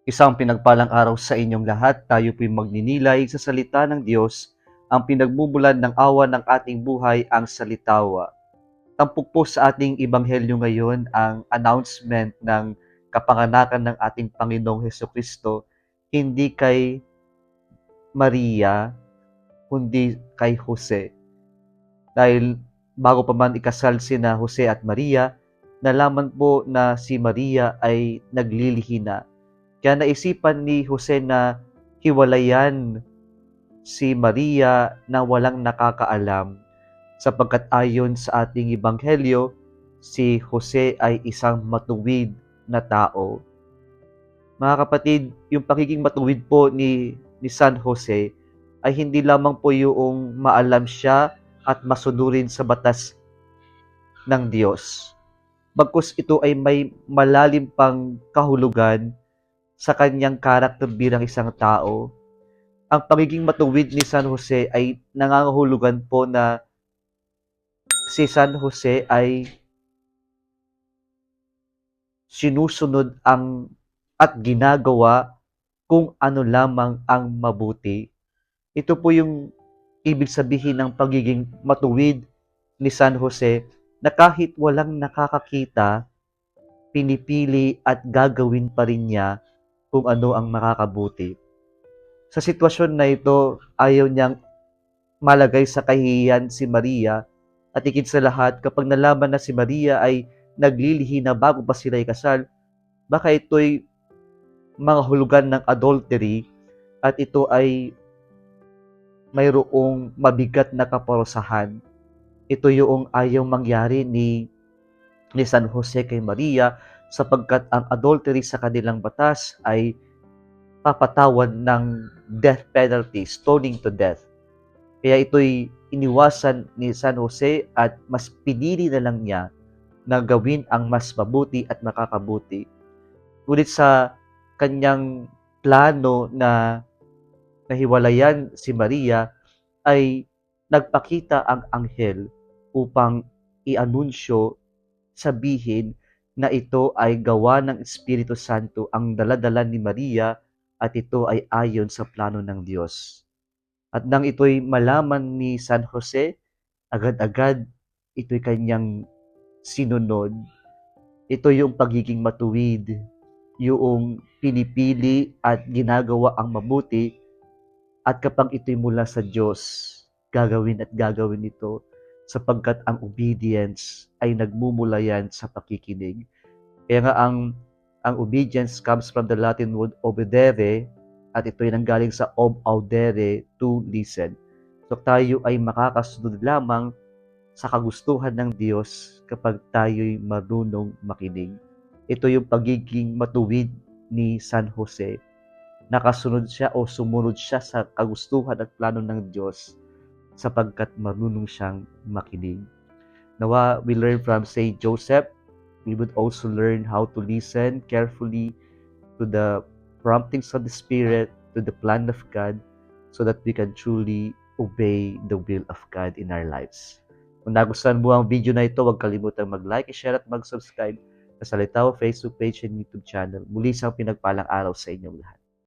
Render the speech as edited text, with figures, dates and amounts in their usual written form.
Isang pinagpalang araw sa inyong lahat. Tayo po'y magninilay sa salita ng Diyos, ang pinagmumulan ng awa ng ating buhay, ang salitawa. Tampok po sa ating ebanghelyo ngayon ang announcement ng kapanganakan ng ating Panginoong Hesukristo, hindi kay Maria, kundi kay Jose. Dahil bago pa man ikasal sina Jose at Maria, nalaman po na si Maria ay naglilihina. Kaya naisipan ni Jose na hiwalayan si Maria na walang nakakaalam, sapagkat ayon sa ating ebanghelyo, si Jose ay isang matuwid na tao. Mga kapatid, yung pagiging matuwid po ni San Jose ay hindi lamang po yung maalam siya at masunurin sa batas ng Diyos. Bagkus ito ay may malalim pang kahulugan sa kanyang karakter bilang isang tao. Ang pagiging matuwid ni San Jose ay nangangahulugan po na si San Jose ay sinusunod at ginagawa kung ano lamang ang mabuti. Ito po yung ibig sabihin ng pagiging matuwid ni San Jose, na kahit walang nakakakita, pinipili at gagawin pa rin niya kung ano ang makakabuti. Sa sitwasyon na ito, ayaw niyang malagay sa kahihiyan si Maria, at higit sa lahat, kapag nalaman na si Maria ay naglilihi na bago pa sila ikasal, baka ito'y mga hulugan ng adultery at ito ay mayroong mabigat na kaparusahan. Ito yung ayaw mangyari ni San Jose kay Maria, sapagkat ang adultery sa kanilang batas ay papatawan ng death penalty, stoning to death. Kaya ito'y iniwasan ni San Jose at mas pinili na lang niya na gawin ang mas mabuti at makakabuti. Ngunit sa kanyang plano na nahiwalayan si Maria, ay nagpakita ang anghel upang i-anunsyo, sabihin na ito ay gawa ng Espiritu Santo ang daladala ni Maria, at ito ay ayon sa plano ng Diyos. At nang ito'y malaman ni San Jose, agad-agad ito'y kanyang sinunod. Ito yung pagiging matuwid, yung pinipili at ginagawa ang mabuti, at kapag ito'y mula sa Diyos, gagawin at gagawin ito, sapagkat ang obedience ay nagmumula yan sa pakikinig. Kaya nga ang obedience comes from the Latin word obedere, at ito ay nanggaling sa audere, to listen. So tayo ay makakasunod lamang sa kagustuhan ng Diyos kapag tayo'y marunong makinig. Ito yung pagiging matuwid ni San Jose. Nakasunod siya o sumunod siya sa kagustuhan at plano ng Diyos, sapagkat marunong siyang makinig. Nawa we learn from Saint Joseph, we would also learn how to listen carefully to the promptings of the Spirit, to the plan of God, so that we can truly obey the will of God in our lives. Kung nagustuhan mo ang video na ito, huwag kalimutang mag-like, share at mag-subscribe sa Salitaw Facebook page and YouTube channel. Muli isang pinagpalang araw sa inyong lahat.